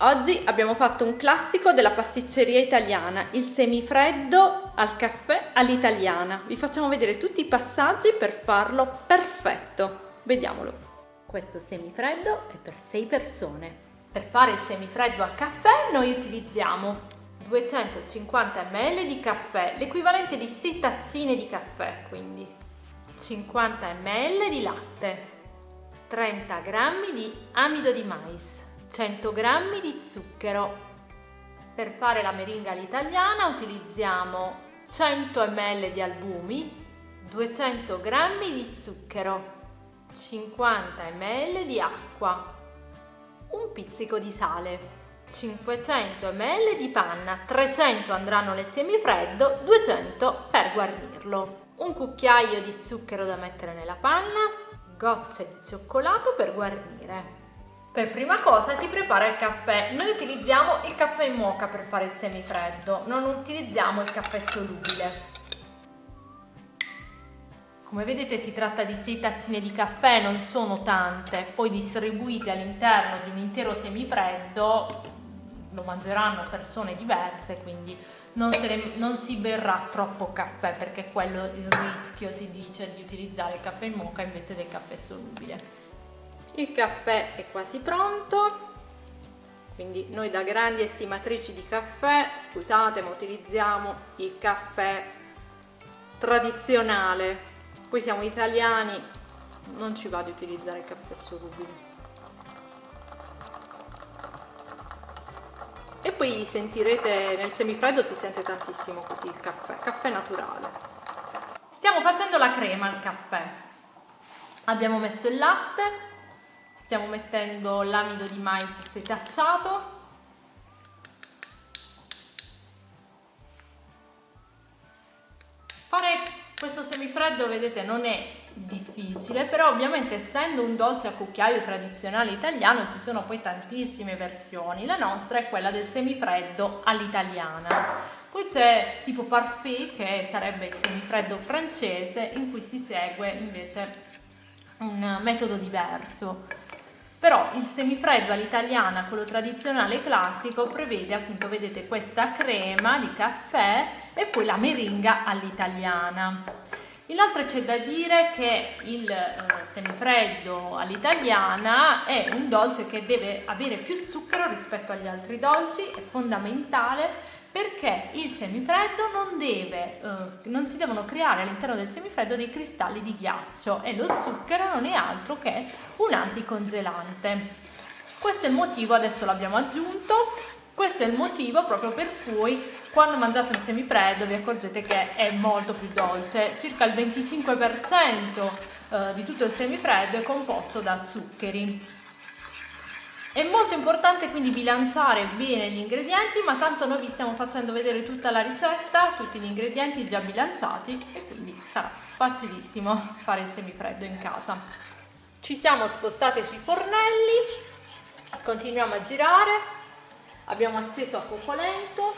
oggi abbiamo fatto un classico della pasticceria italiana, il semifreddo al caffè all'italiana. Vi facciamo vedere tutti i passaggi per farlo perfetto. Vediamolo. Questo semifreddo è per 6 persone. Per fare il semifreddo al caffè noi utilizziamo 250 ml di caffè, l'equivalente di 6 tazzine di caffè, quindi 50 ml di latte, 30 g di amido di mais, 100 g di zucchero. Per fare la meringa all'italiana utilizziamo 100 ml di albumi, 200 g di zucchero, 50 ml di acqua, un pizzico di sale, 500 ml di panna, 300 andranno nel semifreddo, 200 per guarnirlo, un cucchiaio di zucchero da mettere nella panna, gocce di cioccolato per guarnire. Per prima cosa si prepara il caffè. Noi utilizziamo il caffè in moka per fare il semifreddo, non utilizziamo il caffè solubile. Come vedete si tratta di 6 tazzine di caffè, non sono tante, poi distribuite all'interno di un intero semifreddo lo mangeranno persone diverse, quindi non si berrà troppo caffè, perché quello il rischio, si dice, di utilizzare il caffè in moka invece del caffè solubile. Il caffè è quasi pronto, quindi noi da grandi estimatrici di caffè, scusate ma utilizziamo il caffè tradizionale. Poi siamo italiani, non ci va di utilizzare il caffè solubile. E poi sentirete nel semifreddo, si sente tantissimo così il caffè naturale. Stiamo facendo la crema al caffè. Abbiamo messo il latte, stiamo mettendo l'amido di mais setacciato. Fare questo semifreddo, vedete, non è difficile, però ovviamente essendo un dolce a cucchiaio tradizionale italiano ci sono poi tantissime versioni. La nostra è quella del semifreddo all'italiana. Poi c'è tipo parfait, che sarebbe il semifreddo francese, in cui si segue invece un metodo diverso. Però il semifreddo all'italiana, quello tradizionale classico, prevede appunto, vedete, questa crema di caffè e poi la meringa all'italiana. Inoltre c'è da dire che il semifreddo all'italiana è un dolce che deve avere più zucchero rispetto agli altri dolci, è fondamentale, perché il semifreddo non si devono creare all'interno del semifreddo dei cristalli di ghiaccio, e lo zucchero non è altro che un anticongelante. Questo è il motivo, adesso l'abbiamo aggiunto, questo è il motivo proprio per cui quando mangiate il semifreddo vi accorgete che è molto più dolce. Circa il 25% di tutto il semifreddo è composto da zuccheri. È molto importante quindi bilanciare bene gli ingredienti, ma tanto noi vi stiamo facendo vedere tutta la ricetta, tutti gli ingredienti già bilanciati, e quindi sarà facilissimo fare il semifreddo in casa. Ci siamo spostate sui fornelli, continuiamo a girare, abbiamo acceso a fuoco lento.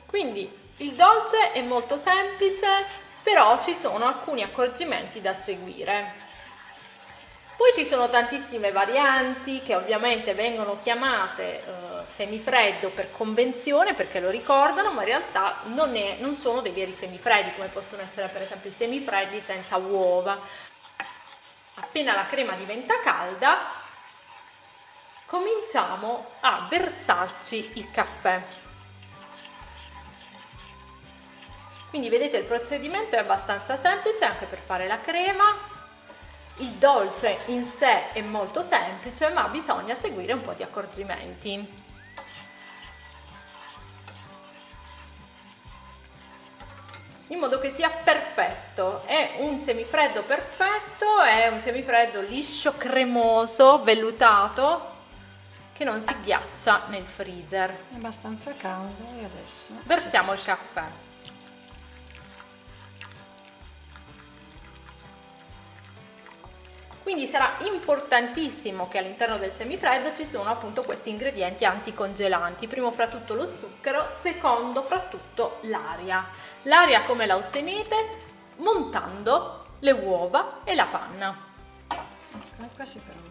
Quindi il dolce è molto semplice, però ci sono alcuni accorgimenti da seguire. Poi ci sono tantissime varianti che ovviamente vengono chiamate semifreddo per convenzione, perché lo ricordano, ma in realtà non sono dei veri semifreddi, come possono essere per esempio i semifreddi senza uova. Appena la crema diventa calda, cominciamo a versarci il caffè. Quindi vedete, il procedimento è abbastanza semplice anche per fare la crema. Il dolce in sé è molto semplice, ma bisogna seguire un po' di accorgimenti. In modo che sia perfetto. È un semifreddo perfetto, è un semifreddo liscio, cremoso, vellutato, che non si ghiaccia nel freezer. È abbastanza caldo e adesso versiamo il caffè. Quindi sarà importantissimo che all'interno del semifreddo ci sono appunto questi ingredienti anticongelanti. Primo fra tutto lo zucchero, secondo fra tutto l'aria. L'aria come la ottenete? Montando le uova e la panna. Ok, questo è pronto.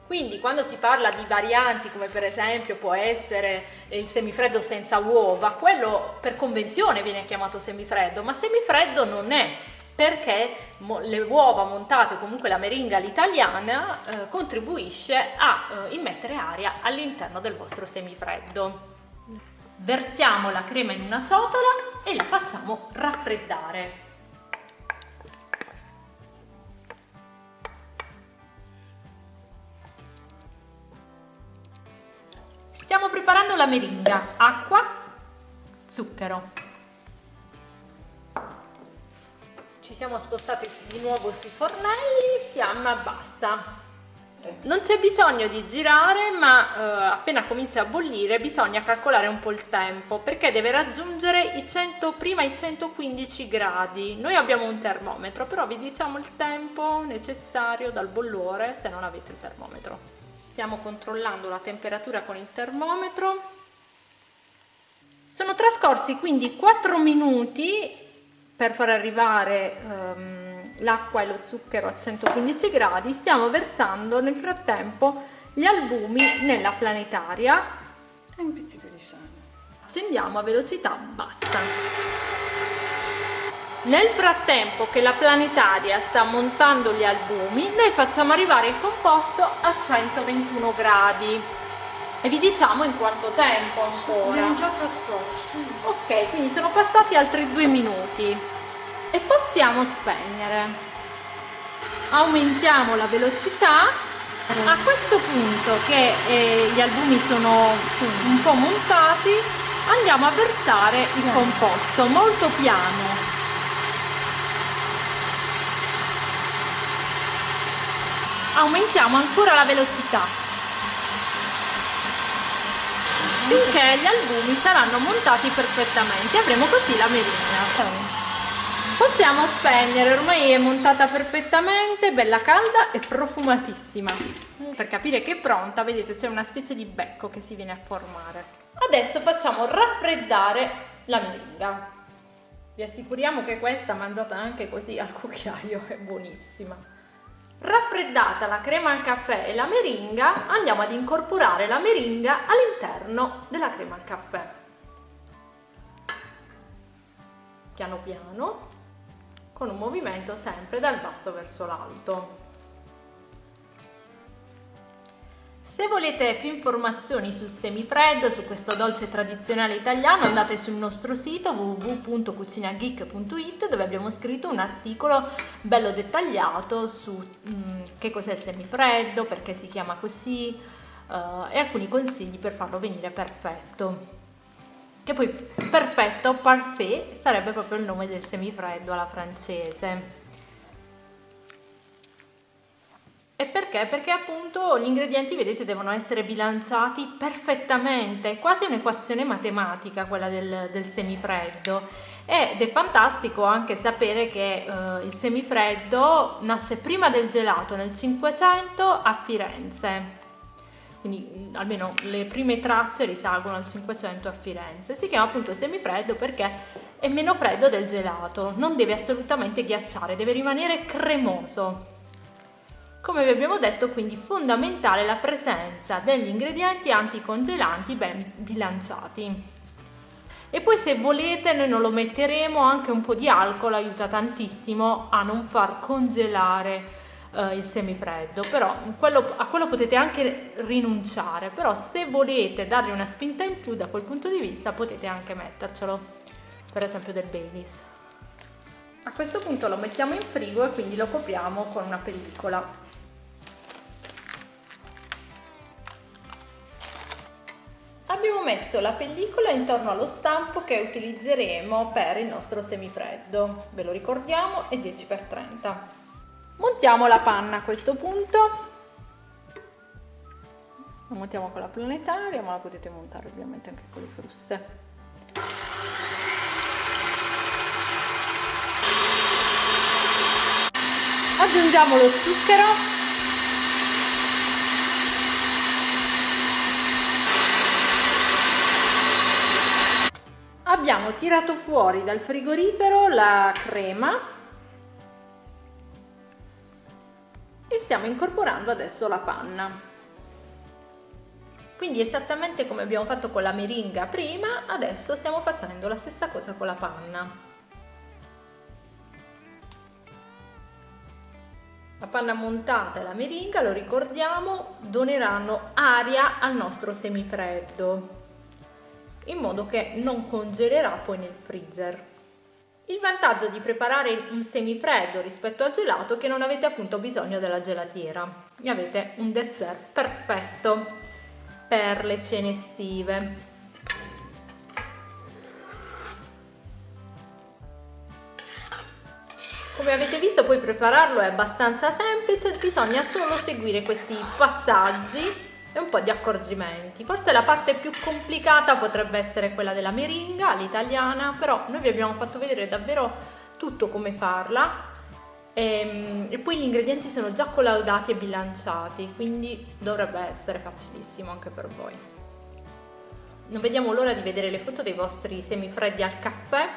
Quindi quando si parla di varianti, come per esempio può essere il semifreddo senza uova, quello per convenzione viene chiamato semifreddo, ma semifreddo non è, perché le uova montate, o comunque la meringa all'italiana, contribuisce a immettere aria all'interno del vostro semifreddo. Versiamo la crema in una ciotola e la facciamo raffreddare. Stiamo preparando la meringa: acqua, zucchero. Ci siamo spostati di nuovo sui fornelli, fiamma bassa. Non c'è bisogno di girare, ma appena comincia a bollire bisogna calcolare un po' il tempo, perché deve raggiungere prima i 115 gradi. Noi abbiamo un termometro, però vi diciamo il tempo necessario dal bollore se non avete il termometro. Stiamo controllando la temperatura con il termometro. Sono trascorsi quindi 4 minuti per far arrivare l'acqua e lo zucchero a 115 gradi. Stiamo versando nel frattempo gli albumi nella planetaria E un pizzico di sale. accendiamo a velocità bassa. Nel frattempo che la planetaria sta montando gli albumi, noi facciamo arrivare il composto a 121 gradi e vi diciamo in quanto tempo ancora. Abbiamo già trascorso. Ok, quindi sono passati altri 2 minuti e possiamo spegnere. Aumentiamo la velocità. A questo punto che gli albumi sono un po' montati, andiamo a versare il composto molto piano. Aumentiamo ancora la velocità finché gli albumi saranno montati perfettamente. Avremo così la meringa. Possiamo spegnere, ormai è montata perfettamente, bella calda e profumatissima. Per capire che è pronta, vedete, c'è una specie di becco che si viene a formare. Adesso facciamo raffreddare la meringa. Vi assicuriamo che questa, mangiata anche così al cucchiaio, è buonissima. Raffreddata la crema al caffè e la meringa, andiamo ad incorporare la meringa all'interno della crema al caffè. Piano piano, con un movimento sempre dal basso verso l'alto. Se volete più informazioni sul semifreddo, su questo dolce tradizionale italiano, andate sul nostro sito www.cucinageek.it, dove abbiamo scritto un articolo bello dettagliato su che cos'è il semifreddo, perché si chiama così, e alcuni consigli per farlo venire perfetto. Che poi perfetto, parfait, sarebbe proprio il nome del semifreddo alla francese. E perché? Perché appunto gli ingredienti, vedete, devono essere bilanciati perfettamente, è quasi un'equazione matematica quella del semifreddo, ed è fantastico anche sapere che il semifreddo nasce prima del gelato nel 500 a Firenze, quindi almeno le prime tracce risalgono al 500 a Firenze. Si chiama appunto semifreddo perché è meno freddo del gelato, non deve assolutamente ghiacciare, deve rimanere cremoso. Come vi abbiamo detto, quindi fondamentale la presenza degli ingredienti anticongelanti ben bilanciati. E poi, se volete, noi non lo metteremo, anche un po' di alcol aiuta tantissimo a non far congelare il semifreddo, però a quello potete anche rinunciare, però se volete dargli una spinta in più da quel punto di vista potete anche mettercelo, per esempio del Baileys. A questo punto lo mettiamo in frigo e quindi lo copriamo con una pellicola. Abbiamo messo la pellicola intorno allo stampo che utilizzeremo per il nostro semifreddo, ve lo ricordiamo, è 10x30. Montiamo la panna a questo punto, la montiamo con la planetaria, ma la potete montare ovviamente anche con le fruste. Aggiungiamo lo zucchero. Abbiamo tirato fuori dal frigorifero la crema e stiamo incorporando adesso la panna. Quindi esattamente come abbiamo fatto con la meringa prima, adesso stiamo facendo la stessa cosa con la panna. La panna montata e la meringa, lo ricordiamo, doneranno aria al nostro semifreddo, in modo che non congelerà poi nel freezer. Il vantaggio di preparare un semifreddo rispetto al gelato è che non avete appunto bisogno della gelatiera e avete un dessert perfetto per le cene estive. Come avete visto, poi prepararlo è abbastanza semplice, bisogna solo seguire questi passaggi e un po' di accorgimenti. Forse la parte più complicata potrebbe essere quella della meringa all'italiana, però noi vi abbiamo fatto vedere davvero tutto come farla e poi gli ingredienti sono già collaudati e bilanciati, quindi dovrebbe essere facilissimo anche per voi. Non vediamo l'ora di vedere le foto dei vostri semifreddi al caffè.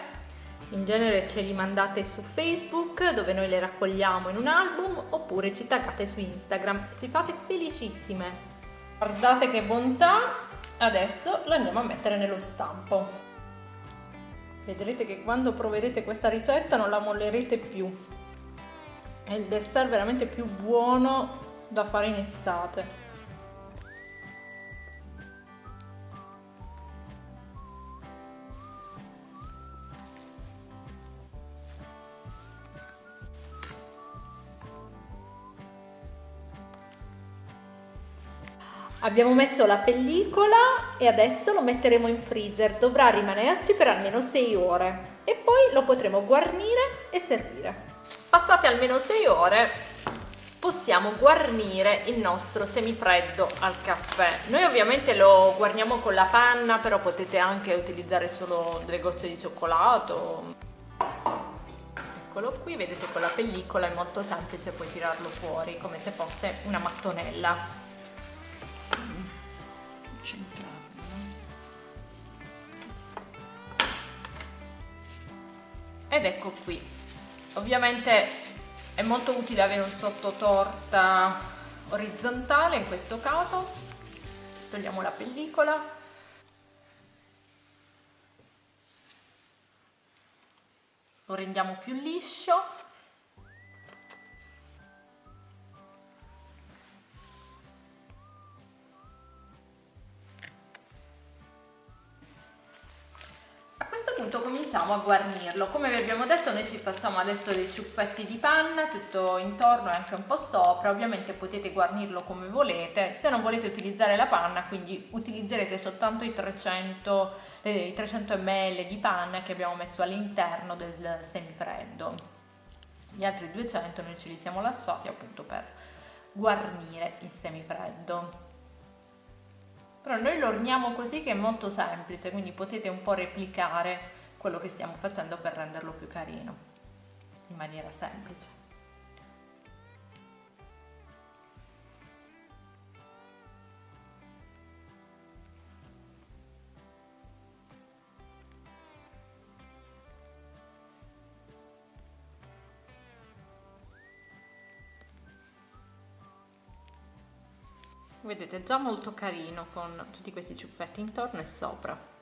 In genere ce li mandate su Facebook, dove noi le raccogliamo in un album, oppure ci taggate su Instagram, ci fate felicissime. Guardate che bontà! Adesso lo andiamo a mettere nello stampo. Vedrete che quando proverete questa ricetta non la mollerete più. È il dessert veramente più buono da fare in estate. Abbiamo messo la pellicola e adesso lo metteremo in freezer, dovrà rimanerci per almeno 6 ore e poi lo potremo guarnire e servire. Passate almeno 6 ore possiamo guarnire il nostro semifreddo al caffè. Noi ovviamente lo guarniamo con la panna, però potete anche utilizzare solo delle gocce di cioccolato. Eccolo qui, vedete con la pellicola è molto semplice poi tirarlo fuori come se fosse una mattonella. Ed ecco qui, ovviamente è molto utile avere un sottotorta orizzontale in questo caso. Togliamo la pellicola, lo rendiamo più liscio. Cominciamo a guarnirlo. Come vi abbiamo detto, noi ci facciamo adesso dei ciuffetti di panna tutto intorno e anche un po' sopra. Ovviamente potete guarnirlo come volete. Se non volete utilizzare la panna, quindi utilizzerete soltanto i 300 ml di panna che abbiamo messo all'interno del semifreddo. Gli altri 200 noi ce li siamo lasciati appunto per guarnire il semifreddo. Però noi lo orniamo così che è molto semplice, quindi potete un po' replicare quello che stiamo facendo per renderlo più carino, in maniera semplice. Vedete, già molto carino con tutti questi ciuffetti intorno e sopra.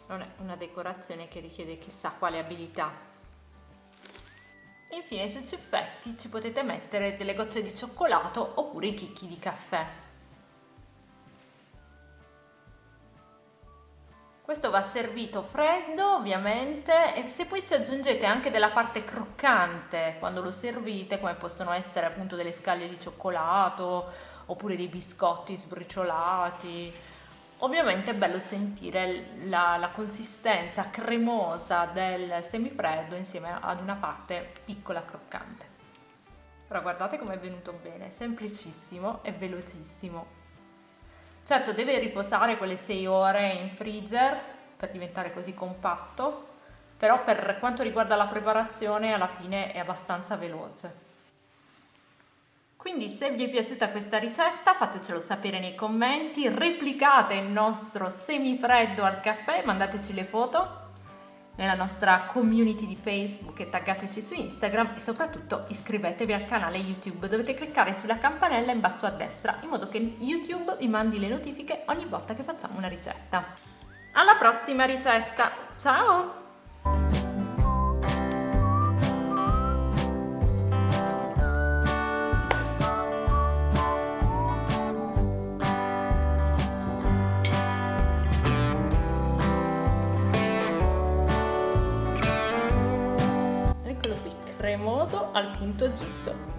Non è una decorazione che richiede chissà quale abilità. Infine sui ciuffetti ci potete mettere delle gocce di cioccolato oppure i chicchi di caffè. Questo va servito freddo ovviamente, e se poi ci aggiungete anche della parte croccante quando lo servite, come possono essere appunto delle scaglie di cioccolato oppure dei biscotti sbriciolati, ovviamente è bello sentire la consistenza cremosa del semifreddo insieme ad una parte piccola croccante. Ora guardate come è venuto bene, semplicissimo e velocissimo. Certo, deve riposare quelle 6 ore in freezer per diventare così compatto, però per quanto riguarda la preparazione alla fine è abbastanza veloce. Quindi se vi è piaciuta questa ricetta fatecelo sapere nei commenti, replicate il nostro semifreddo al caffè, mandateci le foto nella nostra community di Facebook e taggateci su Instagram e soprattutto iscrivetevi al canale YouTube. Dovete cliccare sulla campanella in basso a destra in modo che YouTube vi mandi le notifiche ogni volta che facciamo una ricetta. Alla prossima ricetta, ciao! Eccolo qui, cremoso al punto giusto.